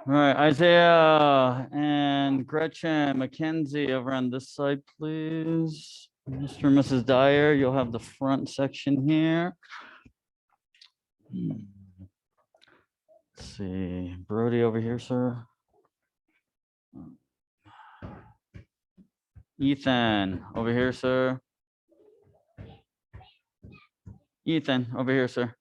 All right, Isaiah and Gretchen, Mackenzie over on this side, please. Mr. and Mrs. Dyer, you'll have the front section here. Let's see, Brody over here, sir. Ethan over here, sir. Ethan over here, sir.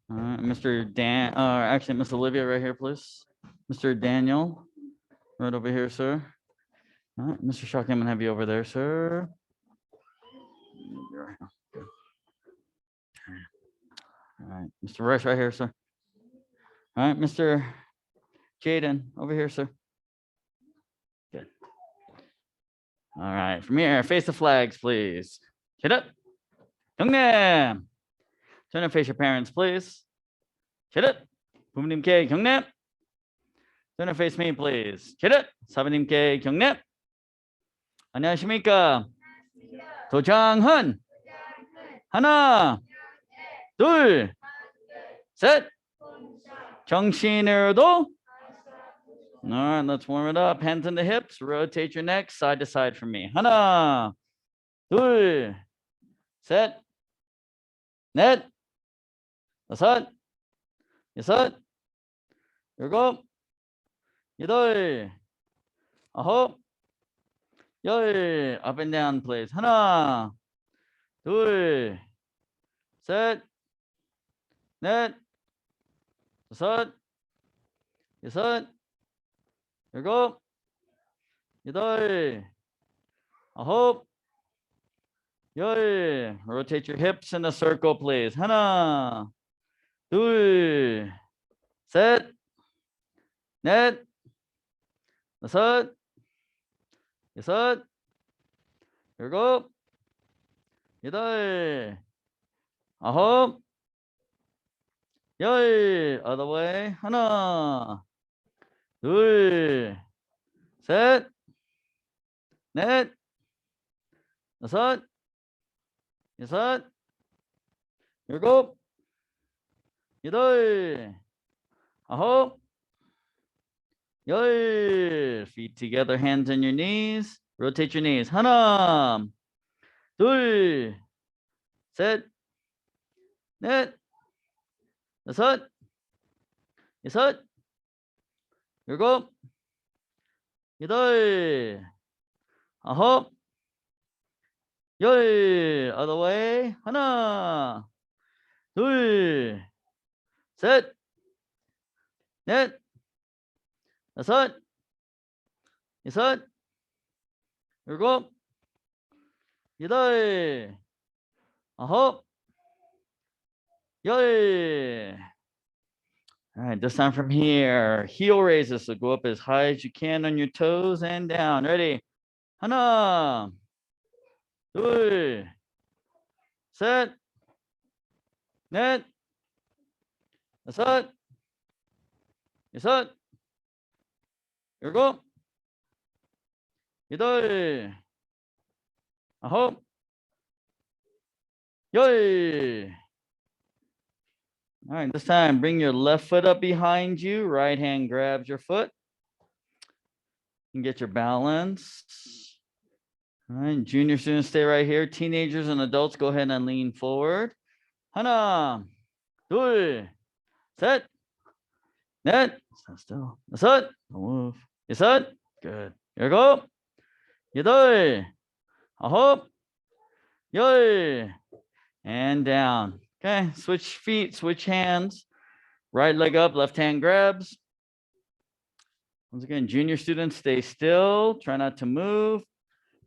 Mr. Dan, actually, Miss Olivia right here, please. Mr. Daniel, right over here, sir. All right, Mr. Shock, I'm gonna have you over there, sir. All right, Mr. Rush right here, sir. All right, Mr. Jaden over here, sir. Good. All right, from here, face the flags, please. Get up. 경례. Turn and face your parents, please. Get up. 부모님께 경례. Turn and face me, please. Get up. 사부님께 경례. 안녕하십니까? 도장헌. 하나, 둘, 셋. 정신으로도. All right, let's warm it up. Hands in the hips. Rotate your neck side to side for me. 하나, 둘, 셋, 넷, 다섯, 여섯, 일곱, 여덟, 아홉, 열. Up and down, please. 하나, 둘, 셋, 넷, 다섯, 여섯, 일곱, 여덟, 아홉, 열. Rotate your hips in a circle, please. 하나, 둘, 셋, 넷, 다섯, 여섯, 일곱, 여덟, 아홉, 열. Other way. 하나, 둘, 셋, 넷, 다섯, 여섯, 일곱, 여덟, 아홉, 열. Feet together, hands on your knees. Rotate your knees. 하나, 둘, 셋, 넷, 다섯, 여섯, 일곱, 여덟, 아홉, 열. Other way. 하나, 둘, 셋, 넷, 다섯, 여섯, 일곱, 여덟, 아홉, 열. All right, this time from here, heel raises. So go up as high as you can on your toes and down. Ready? 하나, 둘, 셋, 넷, 다섯, 여섯, 일곱, 여덟, 아홉, 열. All right, this time, bring your left foot up behind you. Right hand grabs your foot. You can get your balance. All right, junior students, stay right here. Teenagers and adults, go ahead and lean forward. 하나, 둘, 셋, 넷, stand still. 다섯, don't move. 여섯, good. 일곱, 여덟, 아홉, 열, and down. Okay, switch feet, switch hands. Right leg up, left hand grabs. Once again, junior students, stay still. Try not to move.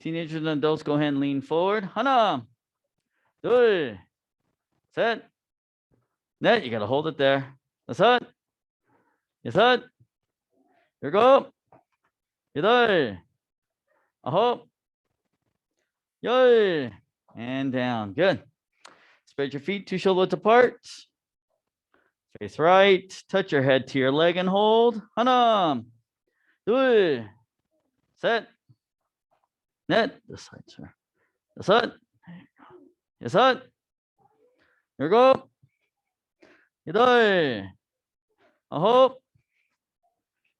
Teenagers and adults, go ahead and lean forward. 하나, 둘, 셋, 넷. You got to hold it there. 다섯, 여섯, 일곱, 여덟, 아홉, 열, and down. Good. Spread your feet 2 shoulder widths apart. Face right. Touch your head to your leg and hold. 하나, 둘, set, net, this side, sir. Set, yes, set. Here we go. Yay. Ahop.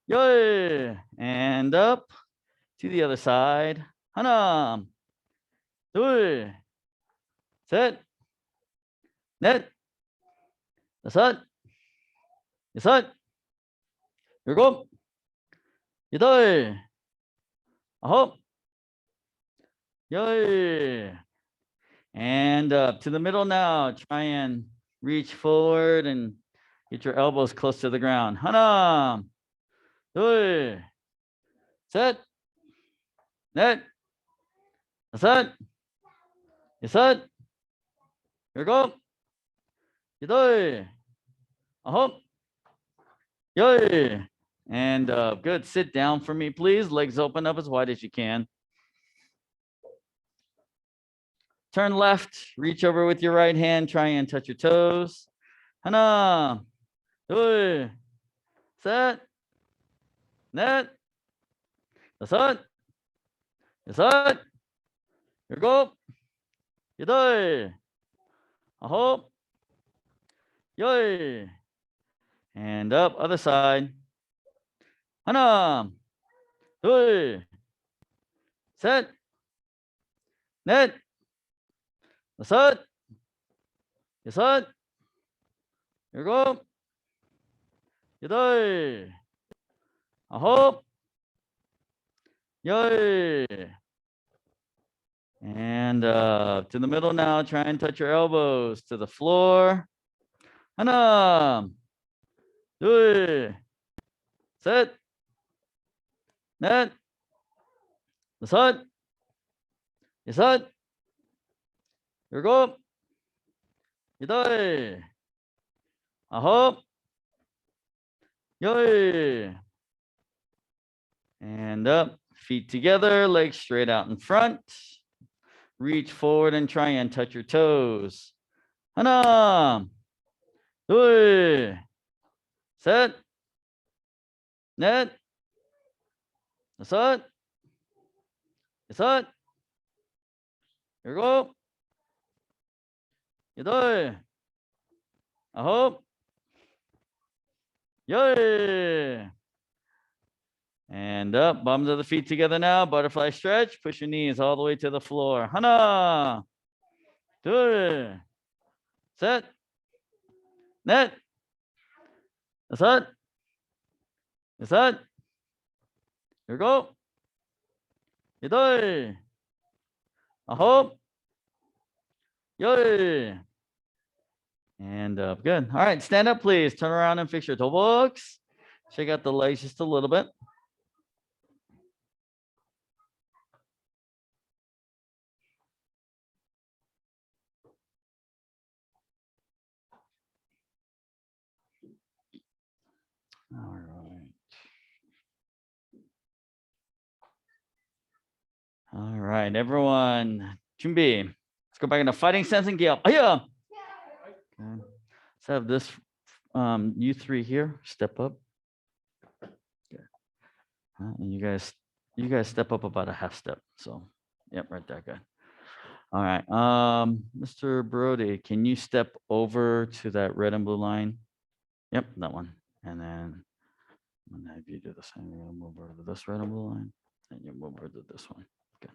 Yay. And up to the other side. Hanam. 둘. 셋. 넷. 다섯. 여섯. 일곱. 여덟. 아홉. 열. And up to the middle now. Try and reach forward and get your elbows close to the ground. 하나, 둘, 셋, 넷, 다섯, 여섯, 일곱, 여덟, 아홉, 열. And good. Sit down for me, please. Legs open up as wide as you can. Turn left, reach over with your right hand, try and touch your toes. 하나, 둘, 셋, 넷, 다섯, 여섯, 일곱, 여덟, 아홉, 열. And up, other side. 하나, 둘, 셋, 넷, 다섯, 여섯, 일곱, 여덟, 아홉, 열. And to the middle now. Try and touch your elbows to the floor. 하나, 둘, 셋, 넷, 다섯, 여섯, 일곱, 여덟, 아홉, 열. And up, feet together, legs straight out in front. Reach forward and try and touch your toes. 하나, 둘, 셋, 넷, 다섯, 여섯, 일곱, 여덟, 아홉, 열. And up, bottoms of the feet together now. Butterfly stretch. Push your knees all the way to the floor. 하나, 둘, 셋, 넷, 다섯, 여섯, 일곱, 여덟, 아홉, 열. And up. Good. All right, stand up, please. Turn around and fix your toe box. Check out the legs just a little bit. All right. All right, everyone. 준비. Let's go back into fighting stance and get up. Okay. Let's have this. You three here. Step up. Good. And you guys step up about a half step. So, yep, right there. Good. All right. Mr. Brody, can you step over to that red and blue line? Yep, that one. And then I'm gonna have you do the same. You're gonna move over to this red and blue line, and you move over to this one. Good.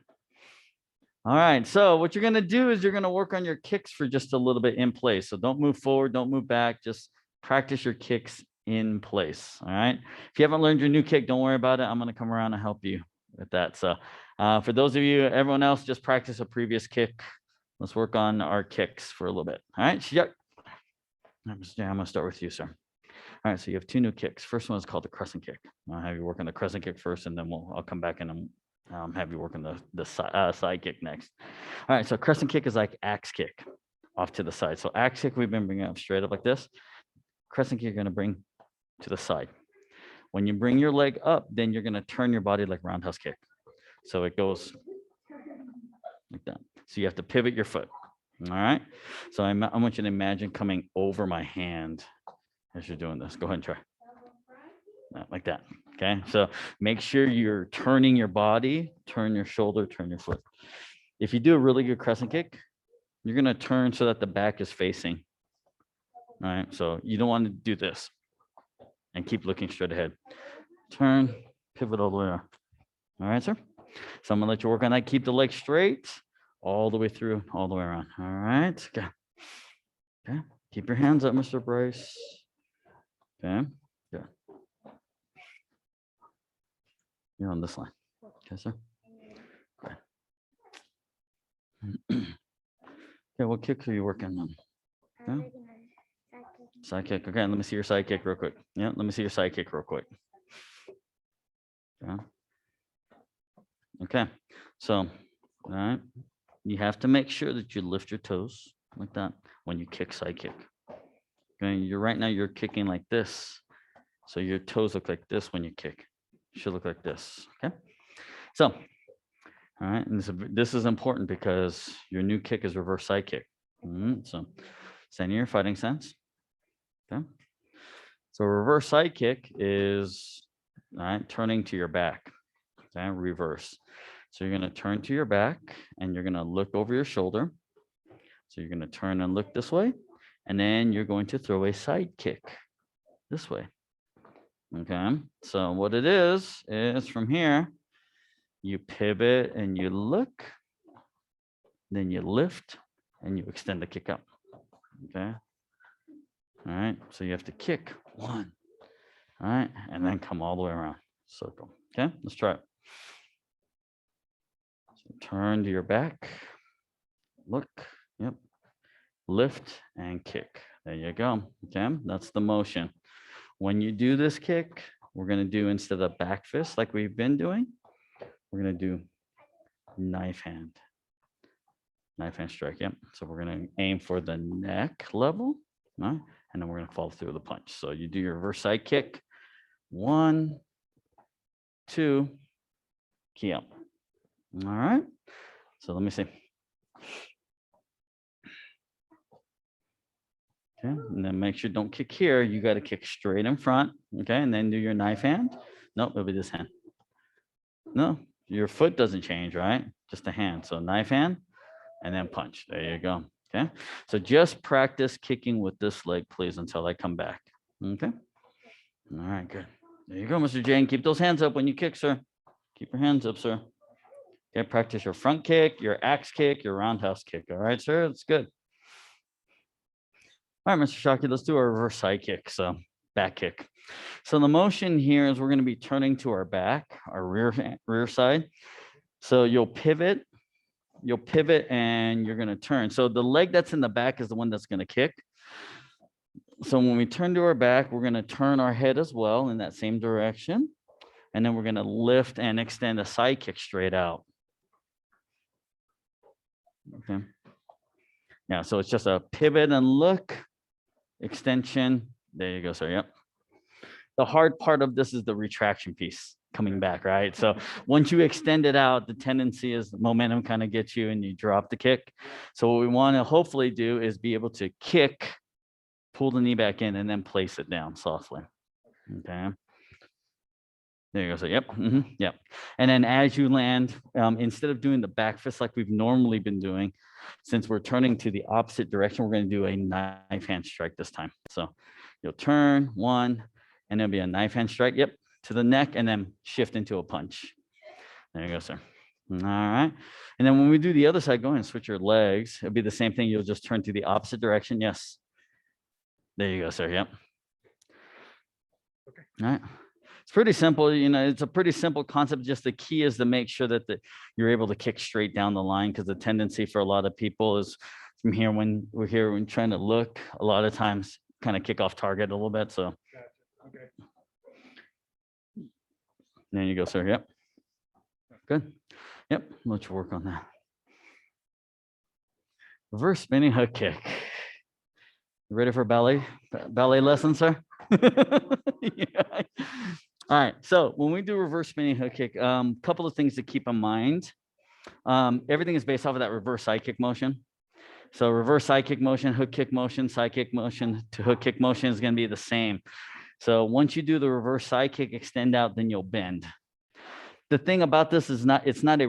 All right. So what you're gonna do is you're gonna work on your kicks for just a little bit in place. So don't move forward, don't move back. Just practice your kicks in place. All right. If you haven't learned your new kick, don't worry about it. I'm gonna come around and help you with that. So for those of you, everyone else, just practice a previous kick. Let's work on our kicks for a little bit. All right. I'm gonna start with you, sir. All right, so you have two new kicks. First one is called the Crescent Kick. I'll have you work on the Crescent Kick first, and then I'll come back and have you work on the side kick next. All right, so Crescent Kick is like axe kick off to the side. So axe kick, we've been bringing up straight up like this. Crescent Kick, you're going to bring to the side. When you bring your leg up, then you're going to turn your body like roundhouse kick. So it goes like that. So you have to pivot your foot. All right, so I want you to imagine coming over my hand as you're doing this. Go ahead and try. Like that. Okay, so make sure you're turning your body, turn your shoulder, turn your foot. If you do a really good crescent kick, you're going to turn so that the back is facing. All right, so you don't want to do this and keep looking straight ahead. Turn, pivot all the way around. All right, sir. So I'm going to let you work on that. Keep the leg straight all the way through, all the way around. All right. Okay. Okay. Keep your hands up, Mr. Bryce. Okay. Good. You're on this line. Okay, sir. Okay. Okay, what kicks are you working on? Okay. Sidekick. Okay, let me see your sidekick real quick. Yeah, let me see your sidekick real quick. Okay. Okay. So, all right. You have to make sure that you lift your toes like that when you kick sidekick. Okay, you're right now you're kicking like this. So your toes look like this when you kick. It should look like this. Okay. So, all right, and this is important because your new kick is reverse side kick. So stand in your fighting stance. Okay. So reverse side kick is turning to your back. Okay, reverse. So you're going to turn to your back and you're going to look over your shoulder. So you're going to turn and look this way. And then you're going to throw a side kick this way. Okay. So what it is from here, you pivot and you look, then you lift and you extend the kick up. Okay. All right. So you have to kick 1. All right. And then come all the way around. Circle. Okay. Let's try it. So turn to your back. Look. Yep. Lift and kick. There you go. Okay. That's the motion. When you do this kick, we're going to do, instead of back fist like we've been doing, we're going to do knife hand. Knife hand strike. Yep. So we're going to aim for the neck level. Right? And then we're going to follow through with the punch. So you do your reverse side kick. 1, 2, key up. All right. So let me see. Okay. And then make sure don't kick here. You got to kick straight in front. Okay. And then do your knife hand. Nope, it'll be this hand. No, your foot doesn't change, right? Just a hand. So knife hand and then punch. There you go. Okay. So just practice kicking with this leg, please, until I come back. Okay. All right, good. There you go, Mr. Jane. Keep those hands up when you kick, sir. Keep your hands up, sir. Okay, practice your front kick, your axe kick, your roundhouse kick. All right, sir. That's good. All right, Mr. Shockey, let's do our reverse side kick. So back kick. So the motion here is we're going to be turning to our back, our rear side. So you'll pivot and you're going to turn. So the leg that's in the back is the one that's going to kick. So when we turn to our back, we're going to turn our head as well in that same direction. And then we're going to lift and extend a side kick straight out. Okay. Yeah, so it's just a pivot and look, extension. There you go, sir. Yep. The hard part of this is the retraction piece coming back, right? So once you extend it out, the tendency is the momentum kind of gets you and you drop the kick. So what we want to hopefully do is be able to kick, pull the knee back in, and then place it down softly. Okay. There you go. So, yep. Yep. And then as you land, instead of doing the back fist like we've normally been doing, since we're turning to the opposite direction, we're going to do a knife hand strike this time. So you'll turn 1, and there'll be a knife hand strike. Yep. To the neck, and then shift into a punch. There you go, sir. All right. And then when we do the other side, go ahead and switch your legs. It'll be the same thing. You'll just turn to the opposite direction. Yes. There you go, sir. Yep. Okay. All right. It's pretty simple. You know, it's a pretty simple concept. Just the key is to make sure that you're able to kick straight down the line, because the tendency for a lot of people is from here when we're here when trying to look, a lot of times kind of kick off target a little bit. So gotcha. Okay. There you go, sir. Yep. Good. Yep. Let's work on that. Reverse spinning hook kick. You ready for ballet lesson, sir? Yeah. All right. So when we do reverse spinning hook kick, couple of things to keep in mind. Everything is based off of that reverse side kick motion. So reverse side kick motion, hook kick motion, side kick motion to hook kick motion is going to be the same. So once you do the reverse side kick, extend out, then you'll bend. The thing about this is it's not a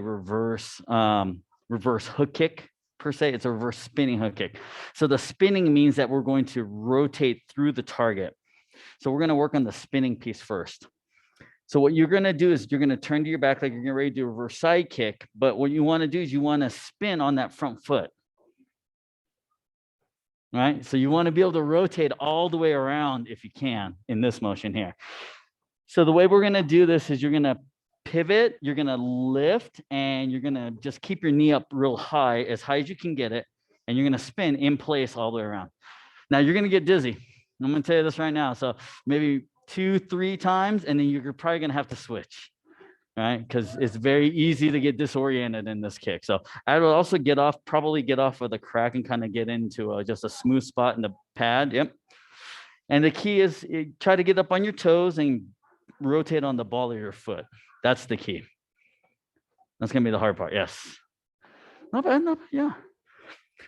reverse reverse hook kick per se. It's a reverse spinning hook kick. So the spinning means that we're going to rotate through the target. So we're going to work on the spinning piece first. So what you're going to do is you're going to turn to your back like you're getting ready to do a reverse side kick. But what you want to do is you want to spin on that front foot. Right? So you want to be able to rotate all the way around if you can in this motion here. So the way we're going to do this is you're going to pivot, you're going to lift, and you're going to just keep your knee up real high as you can get it. And you're going to spin in place all the way around. Now you're going to get dizzy. I'm going to tell you this right now. So maybe 2-3 times, and then you're probably going to have to switch, right? Because it's very easy to get disoriented in this kick. So I would also probably get off with a crack and kind of get into just a smooth spot in the pad. Yep. And the key is try to get up on your toes and rotate on the ball of your foot. That's the key. That's going to be the hard part. Yes. Not bad. Not bad. Yeah.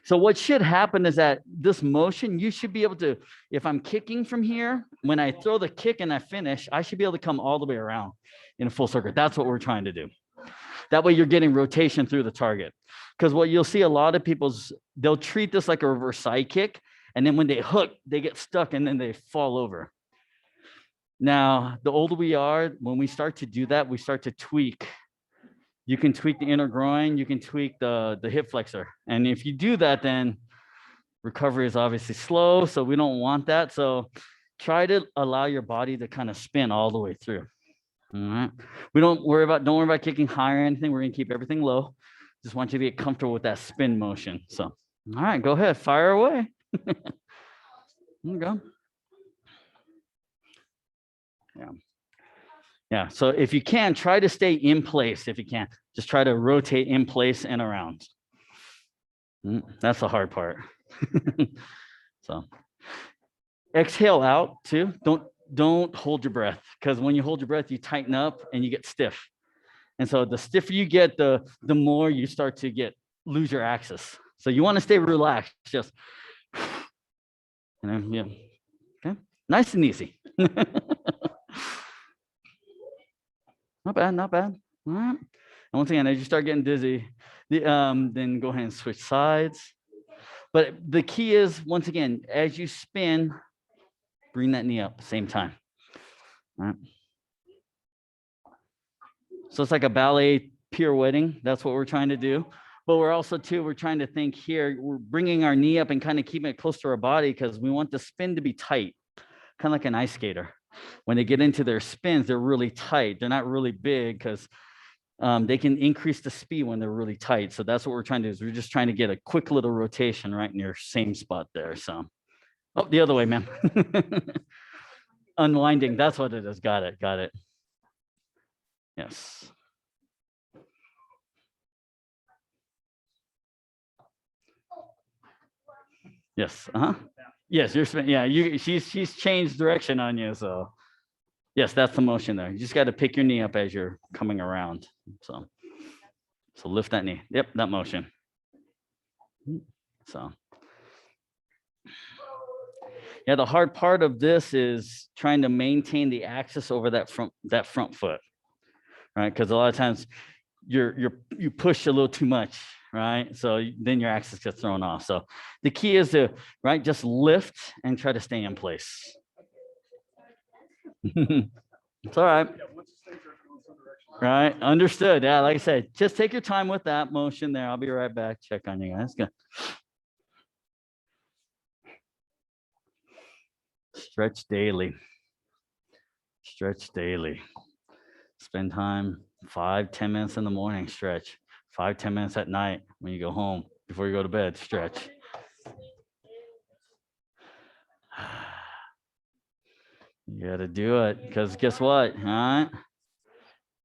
So what should happen is that this motion, you should be able to, if I'm kicking from here, when I throw the kick and I finish, I should be able to come all the way around in a full circle. That's what we're trying to do. That way you're getting rotation through the target. Because what you'll see a lot of they'll treat this like a reverse side kick. And then when they hook, they get stuck and then they fall over. Now, the older we are, when we start to do that, we start to tweak. You can tweak the inner groin, you can tweak the hip flexor. And if you do that, then recovery is obviously slow. So we don't want that. So try to allow your body to kind of spin all the way through. All right. Don't worry about kicking high or anything. We're going to keep everything low. Just want you to get comfortable with that spin motion. So, all right, go ahead, fire away. There you go. Yeah. Yeah. So if you can, try to stay in place. If you can, just try to rotate in place and around. That's the hard part. So exhale out too. Don't hold your breath, because when you hold your breath, you tighten up and you get stiff. And so the stiffer you get, the more you start to lose your axis. So you want to stay relaxed. Just, yeah. Okay. Nice and easy. Not bad, not bad. All right. And once again, as you start getting dizzy, then go ahead and switch sides. But the key is, once again, as you spin, bring that knee up at the same time. All right. So it's like a ballet pirouetting. That's what we're trying to do. But we're trying to think here, we're bringing our knee up and kind of keeping it close to our body, because we want the spin to be tight, kind of like an ice skater. When they get into their spins, they're really tight. They're not really big, because they can increase the speed when they're really tight. So that's what we're trying to do, is we're just trying to get a quick little rotation right in your same spot there. So, oh, the other way, man. Unwinding, that's what it is. Got it, got it. Yes. Yes, yes, you're spinning. Yeah, she's changed direction on you. So yes, that's the motion there. You just got to pick your knee up as you're coming around. So lift that knee. Yep, that motion. So yeah, the hard part of this is trying to maintain the axis over that front foot, right? Because a lot of times you push a little too much, right? So then your axis gets thrown off. So the key is to, right, just lift and try to stay in place. It's all right. Right, understood. Yeah, like I said, just take your time with that motion there. I'll be right back. Check on you guys. Good. Stretch daily. Stretch daily. Spend time 5-10 minutes in the morning, stretch. 5-10 minutes at night when you go home, before you go to bed, stretch. You got to do it, because guess what? All right.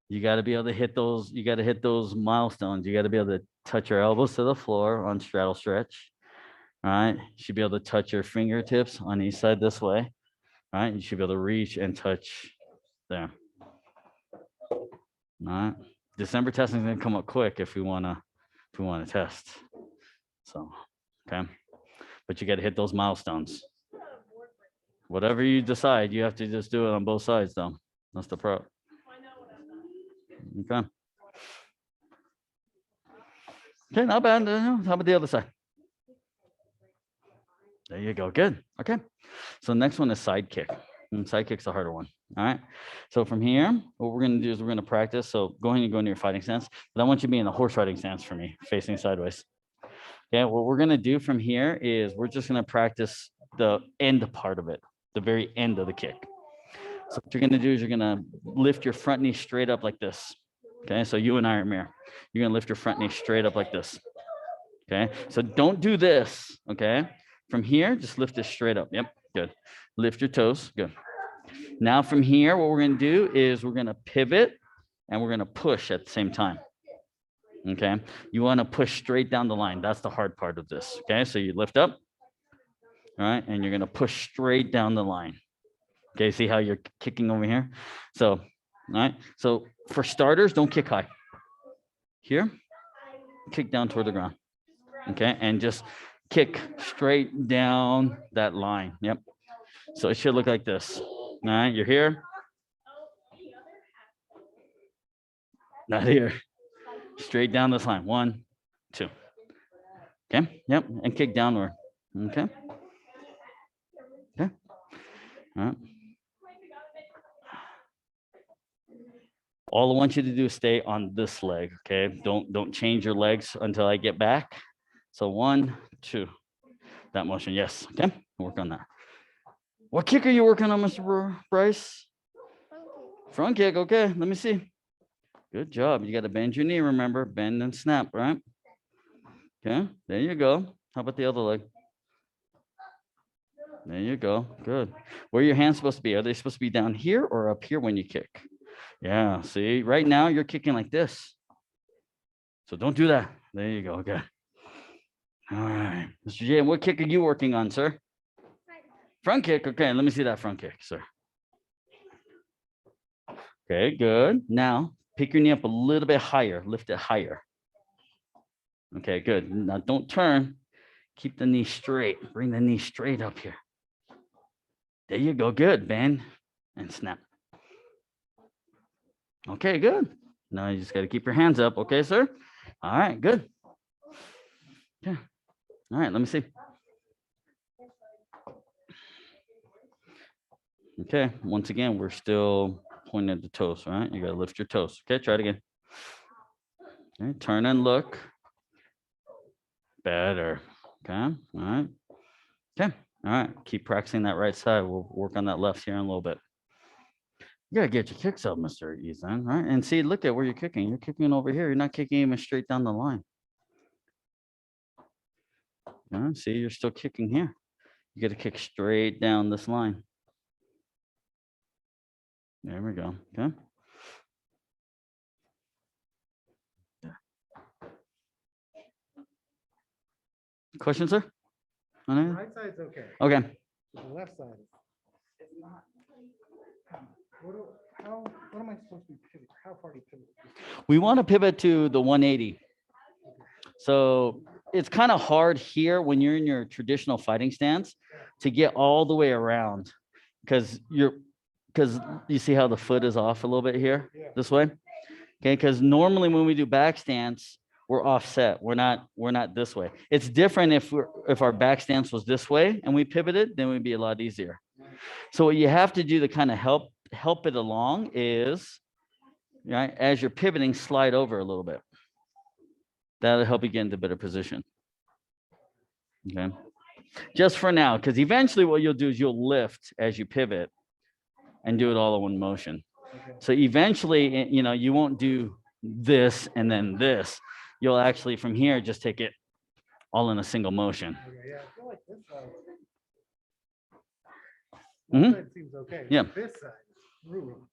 You got to be able to hit those. You got to hit those milestones. You got to be able to touch your elbows to the floor on straddle stretch. All right. You should be able to touch your fingertips on each side this way. All right. You should be able to reach and touch there. All right. December testing is going to come up quick if we want to test. So, okay. But you got to hit those milestones. Whatever you decide, you have to just do it on both sides, though. That's the pro. Okay. Okay, not bad. How about the other side? There you go. Good. Okay. So next one is Sidekick. Sidekick's the harder one. All right. So from here, what we're going to do is we're going to practice. So go ahead and go into your fighting stance. But I want you to be in the horse riding stance for me, facing sideways. Okay. What we're going to do from here is we're just going to practice the end part of it, the very end of the kick. So what you're going to do is you're going to lift your front knee straight up like this. Okay. So you and I are mirror. You're going to lift your front knee straight up like this. Okay. So don't do this. Okay. From here, just lift it straight up. Yep. Good. Lift your toes. Good. Now from here, what we're going to do is we're going to pivot and we're going to push at the same time. Okay. You want to push straight down the line. That's the hard part of this. Okay. So you lift up. All right. And you're going to push straight down the line. Okay. See how you're kicking over here? So, all right. So for starters, don't kick high. Here, kick down toward the ground. Okay. And just kick straight down that line. Yep. So it should look like this. All right. You're here. Not here. Straight down this line. 1, 2. Okay. Yep. And kick downward. Okay. Okay. All right. All I want you to do is stay on this leg. Okay. Don't change your legs until I get back. So 1, 2. That motion. Yes. Okay. Work on that. What kick are you working on, Mr. Bryce? Front kick. Okay. Let me see. Good job. You got to bend your knee. Remember, bend and snap, right? Okay. There you go. How about the other leg? There you go. Good. Where are your hands supposed to be? Are they supposed to be down here or up here when you kick? Yeah. See, right now you're kicking like this. So don't do that. There you go. Good. All right. Mr. J, what kick are you working on, sir? Front kick. Okay. Let me see that front kick, sir. Okay. Good. Now pick your knee up a little bit higher. Lift it higher. Okay. Good. Now don't turn. Keep the knee straight. Bring the knee straight up here. There you go. Good. Bend and snap. Okay, good. Now you just got to keep your hands up. Okay, sir? All right, good. Yeah. All right, let me see. Okay, once again, we're still pointing at the toes, right? You got to lift your toes. Okay, try it again. Okay, turn and look. Better. Okay, all right. Okay, all right. Keep practicing that right side. We'll work on that left here in a little bit. You gotta get your kicks up, Mr. Ethan, right? And see, look at where you're kicking. You're kicking over here. You're not kicking even straight down the line. Yeah, see, you're still kicking here. You got to kick straight down this line. There we go. Okay. Question, sir? The right side's okay. Okay. The left side is not. What am I supposed to be pivoting? How far do you pivot? We want to pivot to the 180. So it's kind of hard here when you're in your traditional fighting stance to get all the way around because you see how the foot is off a little bit here this way. Okay, because normally when we do back stance, we're offset. We're not this way. It's different if our back stance was this way and we pivoted, then we'd be a lot easier. So what you have to do to kind of help it along is, right, as you're pivoting, slide over a little bit. That'll help you get into better position. Okay. Just for now, because eventually what you'll do is you'll lift as you pivot and do it all in one motion. Okay. So eventually, you won't do this and then this. You'll actually from here just take it all in a single motion. Okay, yeah, I feel like this side. This side seems okay. Yeah. This side. Ooh.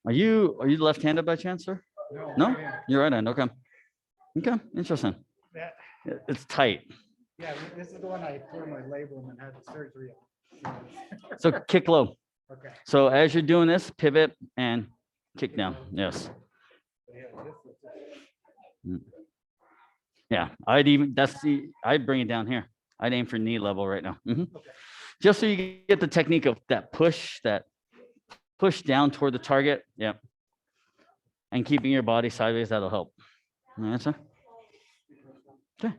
Are you left-handed by chance, sir? No? Right, you're right-handed. Okay. Okay, interesting. It's tight. Yeah, this is the one I tore my label and had the surgery on. So kick low. Okay. So as you're doing this, pivot and kick down. Yes. Yeah, I'd bring it down here. I'd aim for knee level right now. Mm-hmm. Okay. Just so you get the technique of that push down toward the target. Yep. And keeping your body sideways, that'll help. Answer. Okay.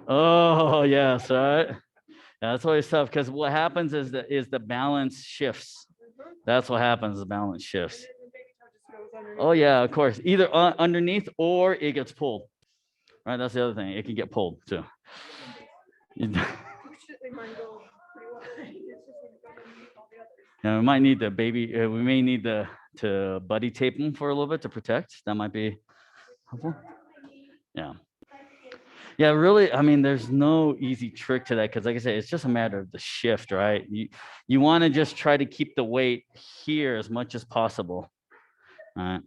Oh, yes, right. Yeah, that's always tough because what happens is the balance shifts. That's what happens. The balance shifts. Oh yeah, of course. Either underneath or it gets pulled. Right. That's the other thing. It can get pulled too. Yeah, we might need the baby. We may need to buddy tape them for a little bit to protect. That might be helpful. Yeah. Yeah, really. I mean, there's no easy trick to that because, like I said, it's just a matter of the shift, right? You want to just try to keep the weight here as much as possible. All right.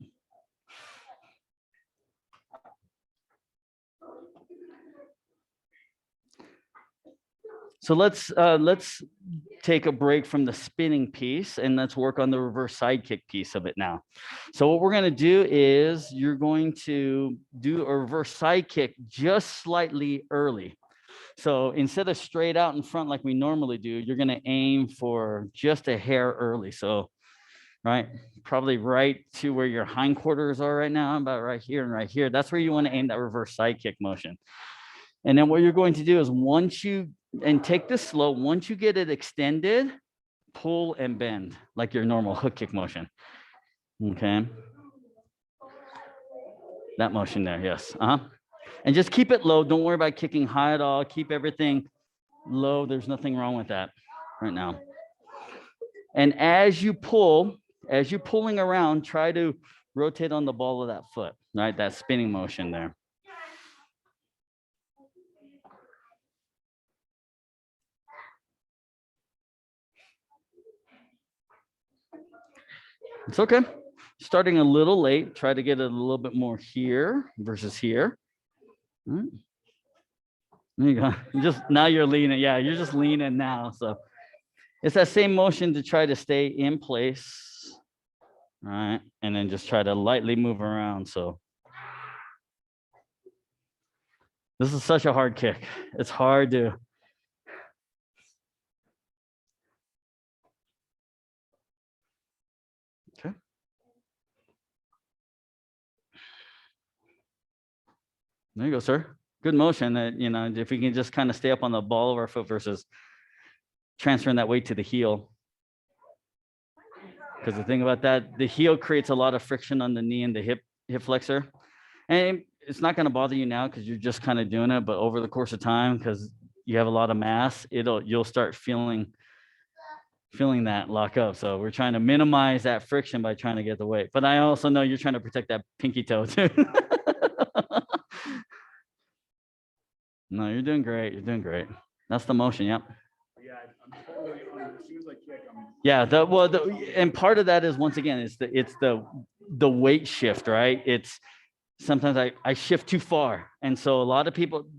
So let's take a break from the spinning piece and let's work on the reverse sidekick piece of it now. So what we're going to do is you're going to do a reverse sidekick just slightly early. So instead of straight out in front like we normally do, you're going to aim for just a hair early. So, right, probably right to where your hindquarters are right now, about right here and right here. That's where you want to aim that reverse sidekick motion. And then what you're going to do is take this slow, once you get it extended, pull and bend like your normal hook kick motion. Okay. That motion there, yes. And just keep it low. Don't worry about kicking high at all. Keep everything low. There's nothing wrong with that right now. And as you're pulling around, try to rotate on the ball of that foot, right? That spinning motion there. It's okay. Starting a little late, try to get it a little bit more here versus here. All right. There you go. Now you're leaning. Yeah, you're just leaning now. So it's that same motion to try to stay in place. All right. And then just try to lightly move around. So this is such a hard kick. It's hard to. Okay. There you go, sir. Good motion. That, if we can just kind of stay up on the ball of our foot versus transferring that weight to the heel. Because the thing about that, the heel creates a lot of friction on the knee and the hip flexor. And it's not going to bother you now because you're just kind of doing it. But over the course of time, because you have a lot of mass, you'll start feeling that lock up. So we're trying to minimize that friction by trying to get the weight. But I also know you're trying to protect that pinky toe too. No, you're doing great. You're doing great. That's the motion. Yep. Yeah, I'm totally on as soon as I kick. Yeah. And part of that is, once again, it's the weight shift, right? It's sometimes I shift too far. And so a lot of people,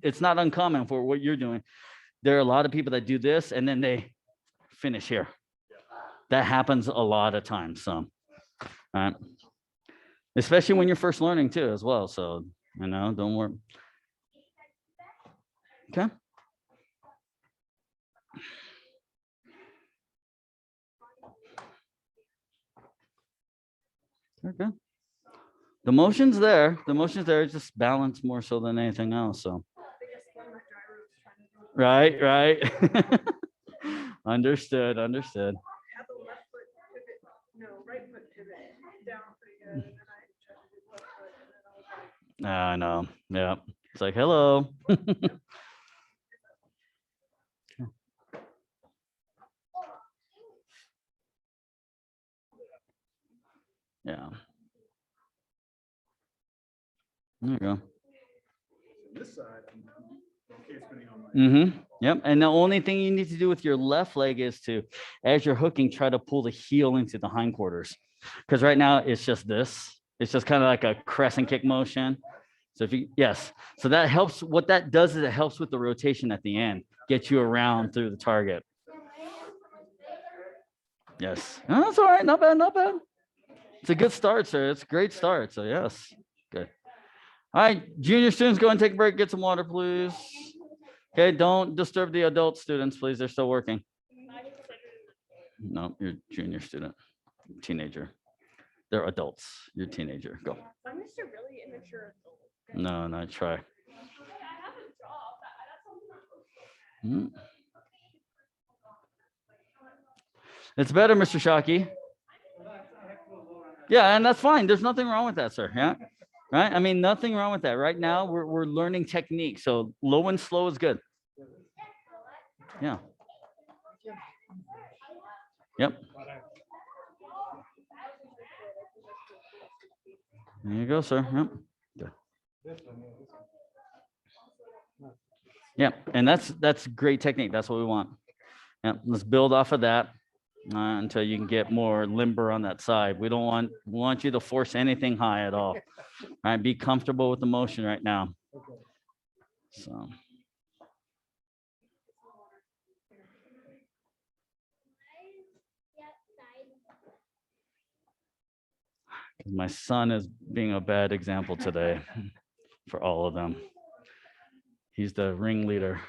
it's not uncommon for what you're doing. There are a lot of people that do this and then they finish here. That happens a lot of times. So, especially when you're first learning too, as well. So, don't worry. Okay. Okay. The motion's there. Just balance more so than anything else. So. Right. Understood. Have the left foot pivot, right foot pivot down pretty good. And then I tried to do left foot, and then I was like, I know. Yeah. It's like, hello. Yeah. There you go. This side, I'm okay spinning on my. Yep. And the only thing you need to do with your left leg is to, as you're hooking, try to pull the heel into the hindquarters. Because right now it's just this. It's just kind of like a crescent kick motion. So so that helps. What that does is it helps with the rotation at the end, get you around through the target. Yes. No, that's all right. Not bad. It's a good start, sir. It's a great start. So yes, good. All right, junior students, go and take a break. Get some water, please. Okay, don't disturb the adult students, please. They're still working. No, you're a junior student, teenager. They're adults. You're a teenager. Go. I'm just a really immature adult. No, no, try. I have a job. Hmm. It's better, Mr. Shockey. Yeah, and that's fine. There's nothing wrong with that, sir. Yeah. Right. I mean, nothing wrong with that. Right now, we're learning technique. So low and slow is good. Yeah. Yep. There you go, sir. Yep. Good. Yep. And that's great technique. That's what we want. Yep. Let's build off of that until you can get more limber on that side. We don't want you to force anything high at all. All right. Be comfortable with the motion right now. So. My son is being a bad example today for all of them. He's the ringleader.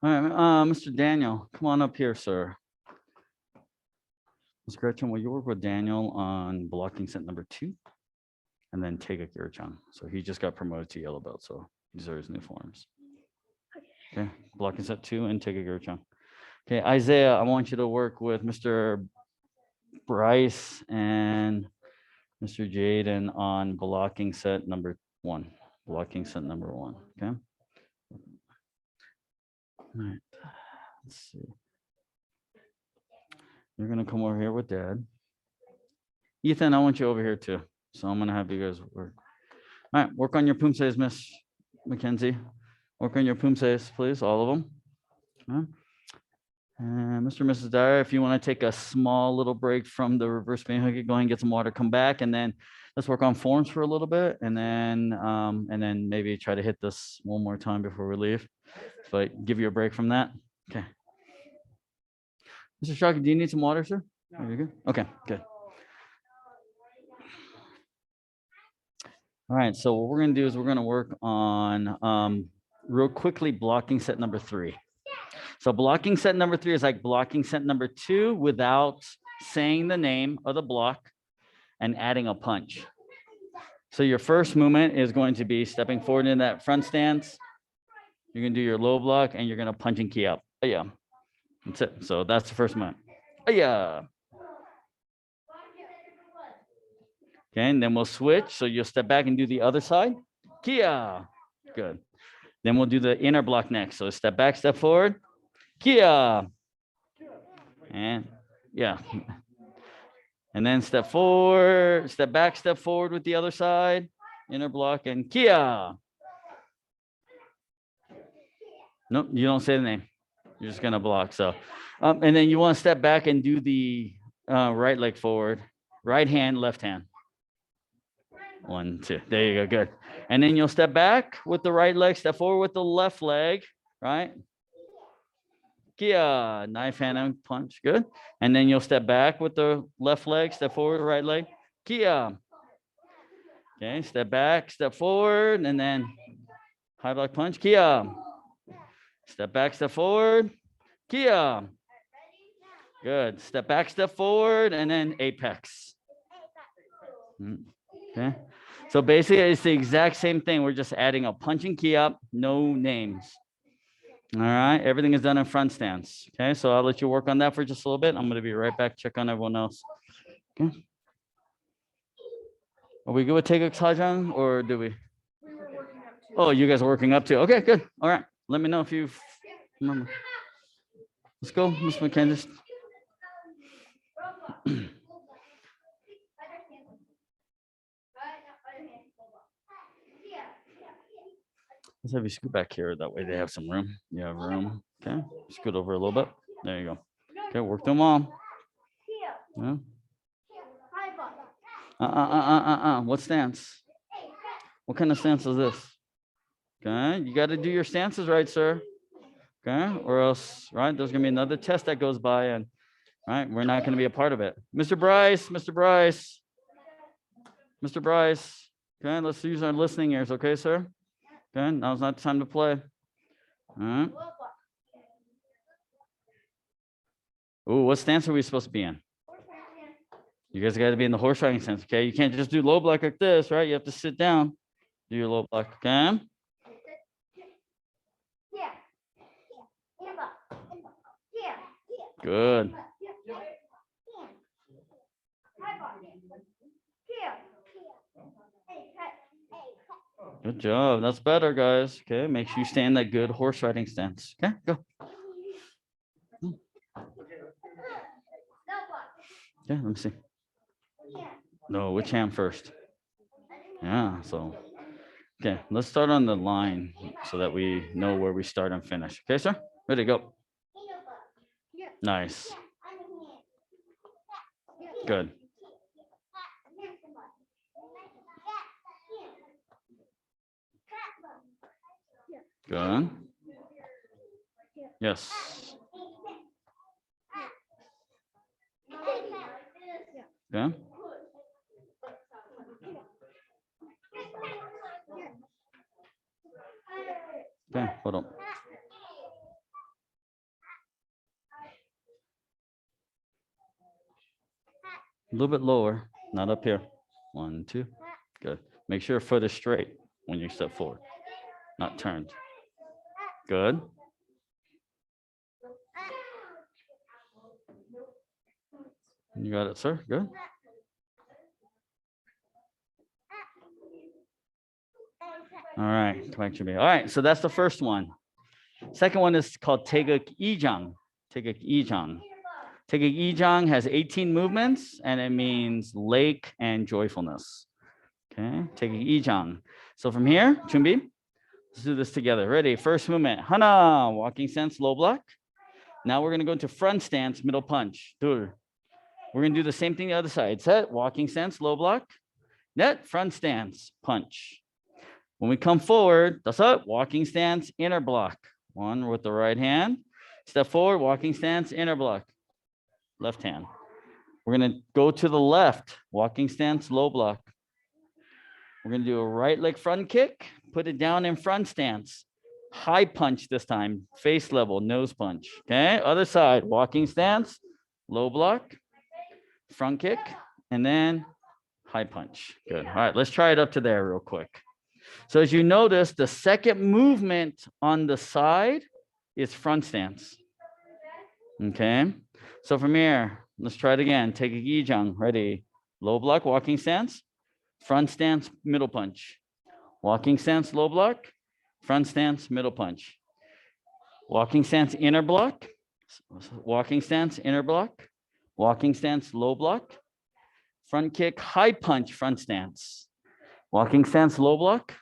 All right, Mr. Daniel, come on up here, sir. Ms. Gretchen, will you work with Daniel on blocking set number 2? And then take a Kirchan. So he just got promoted to yellow belt, so these are his new forms. Okay, blocking set 2 and take a Kirchan. Okay, Isaiah, I want you to work with Mr. Bryce and Mr. Jaden on blocking set number 1. Blocking set number 1, okay? All right, let's see. You're gonna come over here with Dad. Ethan, I want you over here too. So I'm gonna have you guys work. All right, work on your Poomsaes, Miss Mackenzie. Work on your Poomsaes, please, all of them. All right. And Mr. and Mrs. Dyer, if you want to take a small little break from the reverse spinning hook, go ahead and get some water, come back, and then let's work on forms for a little bit, and then maybe try to hit this one more time before we leave. But give you a break from that. Okay. Mr. Shockey, do you need some water, sir? Are you good? Okay, good. All right, so what we're gonna do is we're gonna work on real quickly blocking set number 3. So blocking set number 3 is like blocking set number 2 without saying the name of the block and adding a punch. So your first movement is going to be stepping forward in that front stance. You're gonna do your low block and you're gonna punch and key up. Oh yeah, that's it. So that's the first movement. Oh yeah. Okay, and then we'll switch. So you'll step back and do the other side. Kia. Good. Then we'll do the inner block next. So step back, step forward. Kia. And yeah. And then step forward, step back, step forward with the other side. Inner block and Kia. Nope, you don't say the name. You're just gonna block. So, and then you want to step back and do the right leg forward, right hand, left hand. 1, 2. There you go. Good. And then you'll step back with the right leg, step forward with the left leg, right? Kia, knife hand and punch. Good. And then you'll step back with the left leg, step forward, right leg. Kia. Okay, step back, step forward, and then high block punch. Kia. Step back, step forward. Kia. Good. Step back, step forward, and then apex. Okay. So basically, it's the exact same thing. We're just adding a punch and key up, no names. All right. Everything is done in front stance. Okay. So I'll let you work on that for just a little bit. I'm going to be right back. Check on everyone else. Okay. Are we good with Taekwondo Class, or do we? We were working up to. Oh, you guys are working up too. Okay, good. All right. Let me know if you remember. Let's go, Miss McKenzie. Let's have you scoot back here. That way they have some room. You have room. Okay. Scoot over a little bit. There you go. Okay. Work them all. Yeah. What stance? What kind of stance is this? Okay. You got to do your stances right, sir. Okay. Or else, right, there's going to be another test that goes by and, right, we're not going to be a part of it. Mr. Bryce, Mr. Bryce, Mr. Bryce. Okay. Let's use our listening ears. Okay, sir. Okay. Now's not the time to play. All right. Ooh, what stance are we supposed to be in? You guys got to be in the horse riding stance, okay? You can't just do low block like this, right? You have to sit down, do your low block, okay? Good. Good job. That's better, guys. Okay, make sure you stay in that good horse riding stance. Okay, go. Yeah, let me see. No, which hand first? Yeah, so, okay, let's start on the line so that we know where we start and finish. Okay, sir? Ready, go. Nice. Good. Good. Yes. Okay. Okay, hold on. A little bit lower, not up here. 1, 2. Good. Make sure your foot is straight when you step forward, not turned. Good. You got it, sir. Good. All right, come back to me. All right, so that's the first one. Second one is called Taekwondo Ijang. Taekwondo Ijang. Taekwondo Ijang has 18 movements, and it means lake and joyfulness. Okay, Taekwondo Ijang. So from here, Chunbi, let's do this together. Ready? First movement, Hana, walking stance, low block. Now we're gonna go into front stance, middle punch. Dur. We're gonna do the same thing the other side. Set, walking stance, low block. Net, front stance, punch. When we come forward, that's up, walking stance, inner block. One with the right hand. Step forward, walking stance, inner block. Left hand. We're gonna go to the left, walking stance, low block. We're gonna do a right leg front kick, put it down in front stance. High punch this time, face level, nose punch. Okay, other side, walking stance, low block, front kick, and then high punch. Good. All right, let's try it up to there real quick. So as you notice, the second movement on the side is front stance. Okay, so from here, let's try it again. Take a Gijang, ready? Low block, walking stance, front stance, middle punch. Walking stance, low block, front stance, middle punch. Walking stance, inner block, walking stance, inner block, walking stance, low block, front kick, high punch, front stance. Walking stance, low block,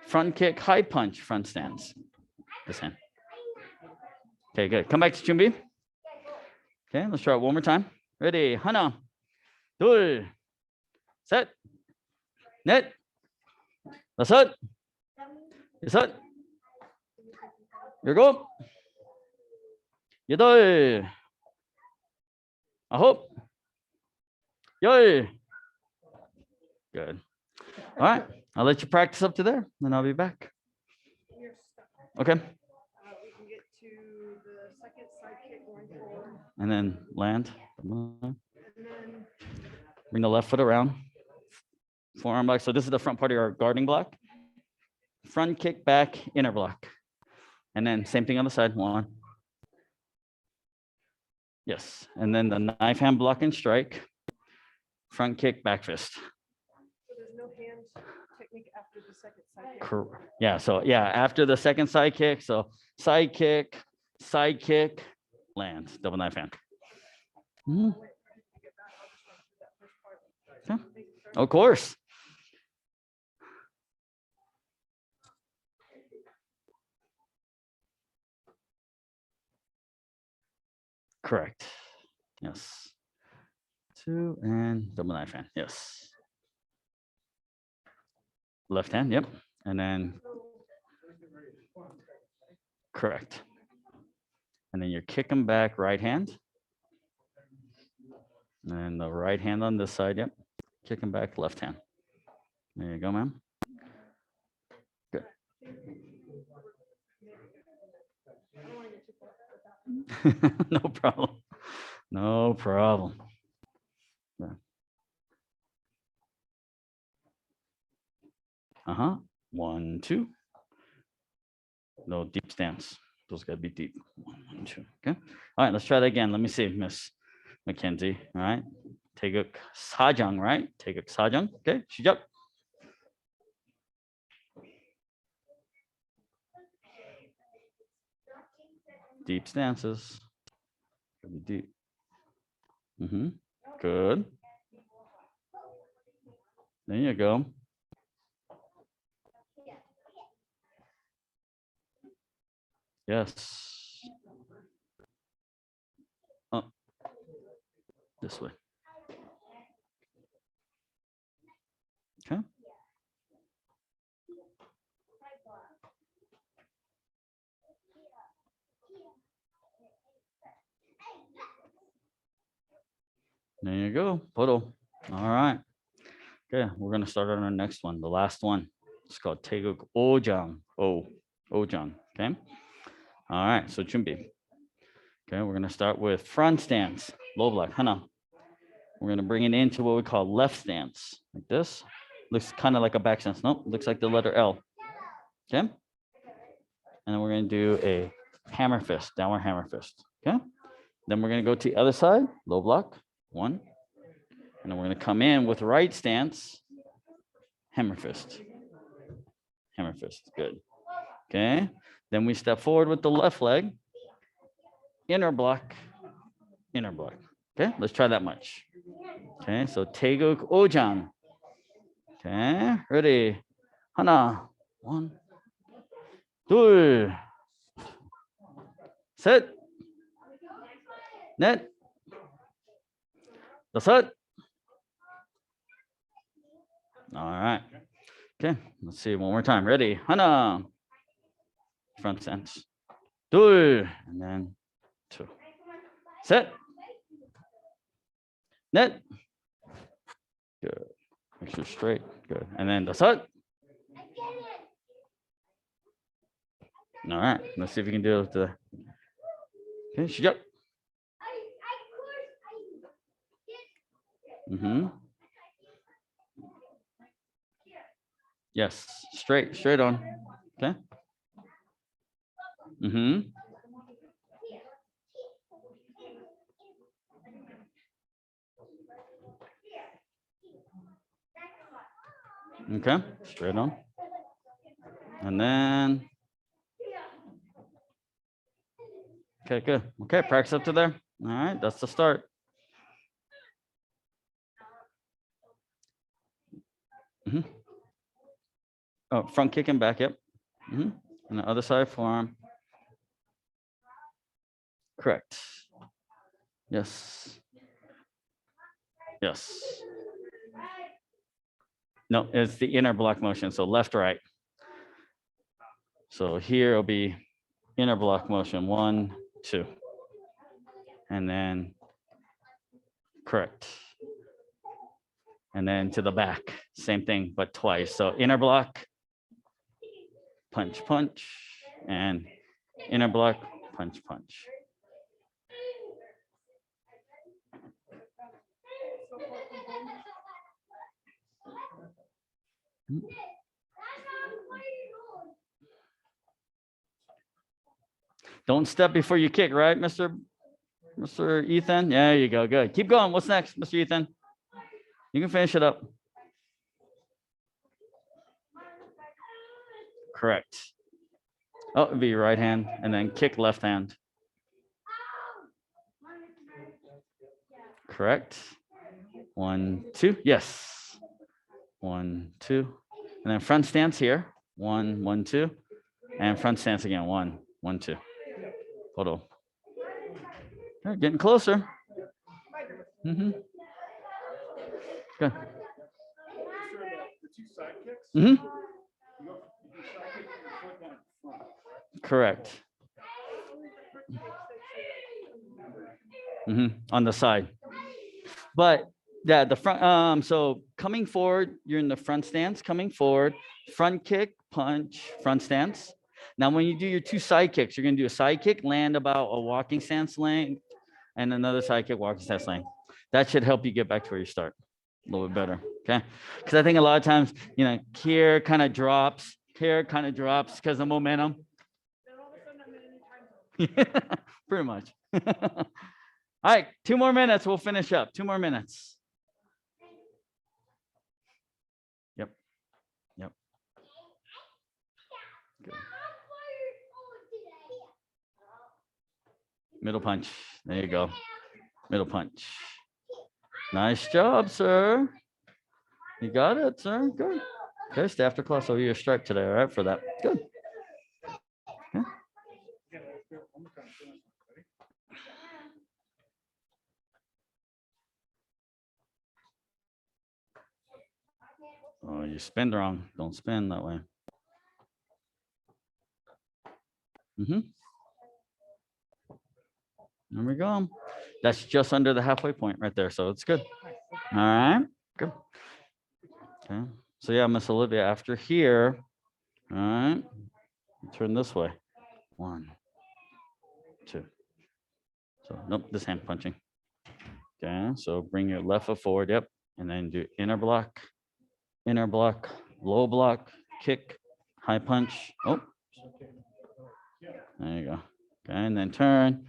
front kick, high punch, front stance. This hand. Okay, good. Come back to Chunbi. Okay, let's try it one more time. Ready? Hana, 둘, 셋, 넷, 다섯, 여섯, 일곱, 여덟, 아홉, 열. Good. All right, I'll let you practice up to there, then I'll be back. You're stuck. Okay, We can get to the second side kick going forward, and then land. and then Bring the left foot around. Forearm block. So this is the front part of your guarding block. Front kick, back, inner block. And then same thing on the side. One. Yes. And then the knife hand block and strike. Front kick, back fist. so there's no hand technique after the second side kick. Yeah. So yeah, after the second side kick. So side kick, land, double knife hand. Mhm. Wait for him to get back. I'll just run through that first part. Okay. Of course. Correct. Yes. 2 and double knife hand. Yes. Left hand. Yep. And then correct. And then you're kicking back right hand. And the right hand on this side. Yep. Kicking back left hand. There you go, ma'am. Good. No problem. No problem. Yeah. Uh-huh. 1, 2. No deep stance. Those gotta be deep. 1, 1, 2. Okay. All right, let's try that again. Let me see, Miss Mackenzie. All right. Taeguk sajang, right? Taeguk sajang. Okay. 시작. Deep stances. Gotta be deep. Good. There you go. Yes. This way. Okay. There you go. Puddle. All right. Okay, we're gonna start on our next one, the last one. It's called Taeguk Ojang. Ojang. Okay. All right. So 준비. Okay, we're gonna start with front stance, low block. Hana. We're gonna bring it into what we call left stance, like this. Looks kind of like a back stance. Nope, looks like the letter L. Okay. And then we're gonna do a hammer fist, downward hammer fist. Okay. Then we're gonna go to the other side, low block. 1. And then we're gonna come in with right stance, hammer fist. Hammer fist. Good. Okay. Then we step forward with the left leg, inner block, inner block. Okay, let's try that much. Okay, so Taeguk Ojang. Okay, ready? 하나, 1, 2, 셋, 넷, 다섯. All right. Okay, let's see one more time. Ready? 하나, front stance. 둘, and then 2. 셋, 넷. Good. Make sure straight. Good. And then 다섯. All right. Let's see if we can do it with the. Okay, 시작. Yes, straight on. Okay. Okay, straight on. And then. Okay, good. Okay, practice up to there. All right, that's the start. Oh, front kick and back, yep. And the other side forearm. Correct. Yes. Yes. No, it's the inner block motion, so left, right. So here it'll be inner block motion, 1, 2. And then, correct. And then to the back, same thing, but twice. So inner block, punch, punch, and inner block, punch, punch. Don't step before you kick, right, Mr. Ethan? Yeah, there you go. Good. Keep going. What's next, Mr. Ethan? You can finish it up. Correct. Oh, it'd be right hand and then kick left hand. Correct. 1, 2. Yes. 1, 2. And then front stance here. 1, 1, 2. And front stance again. 1, 1, 2. Hold on. Okay, getting closer. Mm-hmm. Good. For the two side kicks, Mm-hmm. you do side kick with your foot down in front. Correct. On the side. But yeah, the front, so coming forward, you're in the front stance, coming forward, front kick, punch, front stance. Now, when you do your two side kicks, you're gonna do a side kick, land about a walking stance length, and another side kick, walking stance length. That should help you get back to where you start a little bit better, okay? Because I think a lot of times, here kind of drops because of momentum. Then all of a sudden I'm in any time zone. Pretty much. All right, 2 more minutes. We'll finish up. 2 more minutes. Yep. Good. Middle punch. There you go. Middle punch. Nice job, sir. You got it, sir. Good. Okay, stay after class over your stripe today, all right, for that. Good. Okay. Yeah, let's do it one more time. Ready? Oh, you spin wrong. Don't spin that way. There we go. That's just under the halfway point right there. So it's good. All right. Good. Okay. So yeah, Miss Olivia, after here, all right, turn this way. 1, 2. So nope, this hand punching. Okay. So bring your left foot forward. Yep. And then do inner block, low block, kick, high punch. Oh, there you go. Okay. And then turn.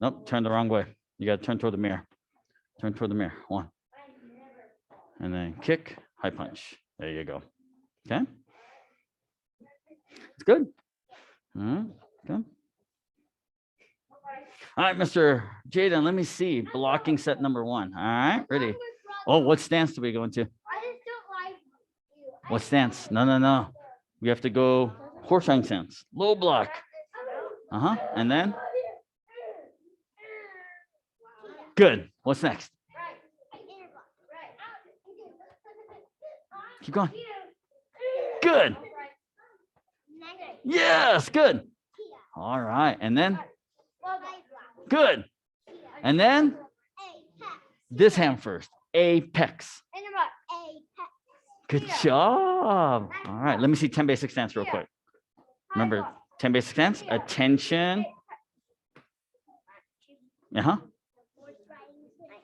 Nope, turn the wrong way. You got to turn toward the mirror. Turn toward the mirror. 1. And then kick, high punch. There you go. Okay. It's good. All right. Good. All right, Mr. Jaden, let me see. Blocking set number 1. All right, ready. Oh, what stance do we go into? What stance? No. We have to go horseshoe stance. Low block. And then? Good. What's next? Keep going. Good. Yes, good. All right. And then? Good. And then? This hand first. Apex. Good job. All right. Let me see 10 basic stance real quick. Remember 10 basic stance? Attention.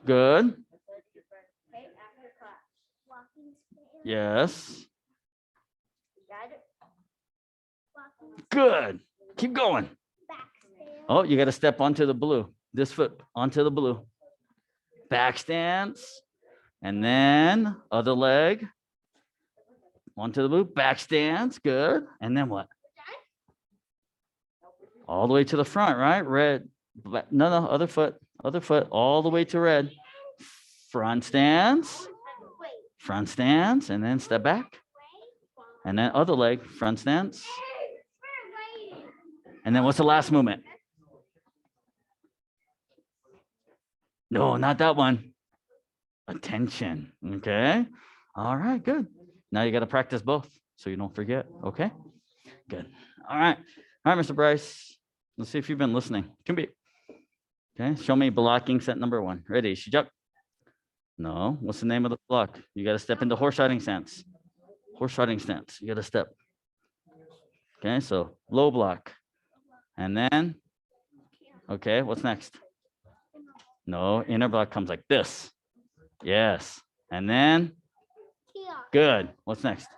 Good. Yes. Good. Keep going. Oh, you got to step onto the blue. This foot onto the blue. Back stance. And then other leg. Onto the blue. Back stance. Good. And then what? All the way to the front, right? Red. No, other foot. Other foot. All the way to red. Front stance. Front stance. And then step back. And then other leg. Front stance. And then what's the last movement? No, not that one. Attention. Okay. All right, good. Now you got to practice both so you don't forget. Okay. Good. All right. All right, Mr. Bryce. Let's see if you've been listening. Kumbi. Okay. Show me blocking set number 1. Ready? Shijak. No. What's the name of the block? You got to step into horse riding stance. Horse riding stance. You got to step. Okay. So low block. And then, okay, what's next? No, inner block comes like this. Yes. And then, good. What's next?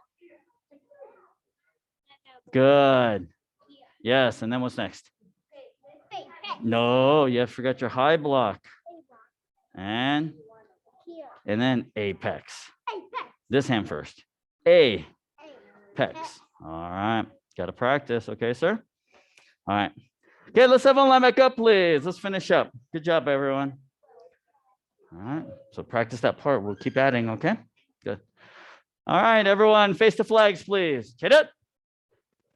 Good. Yes. And then what's next? No, you forgot your high block. And then apex. This hand first. Apex. All right. Got to practice. Okay, sir? All right. Okay, let's have one line back up, please. Let's finish up. Good job, everyone. All right. So practice that part. We'll keep adding, okay? Good. All right, everyone. Face the flags, please. Bow to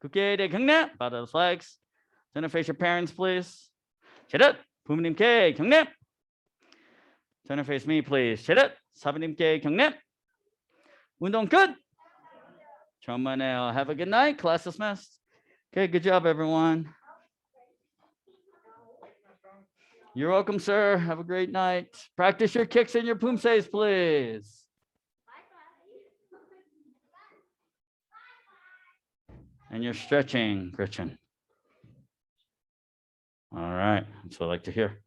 the flags. Then face your parents, please. 부모님께 경례. Turn and face me, please. 차렷. 사부님께 경례. 운동 끝. 정말요. Have a good night. Class dismissed. Okay, good job, everyone. You're welcome, sir. Have a great night. Practice your kicks and your poomsaes, please. And your stretching, Gretchen. All right, that's what I like to hear.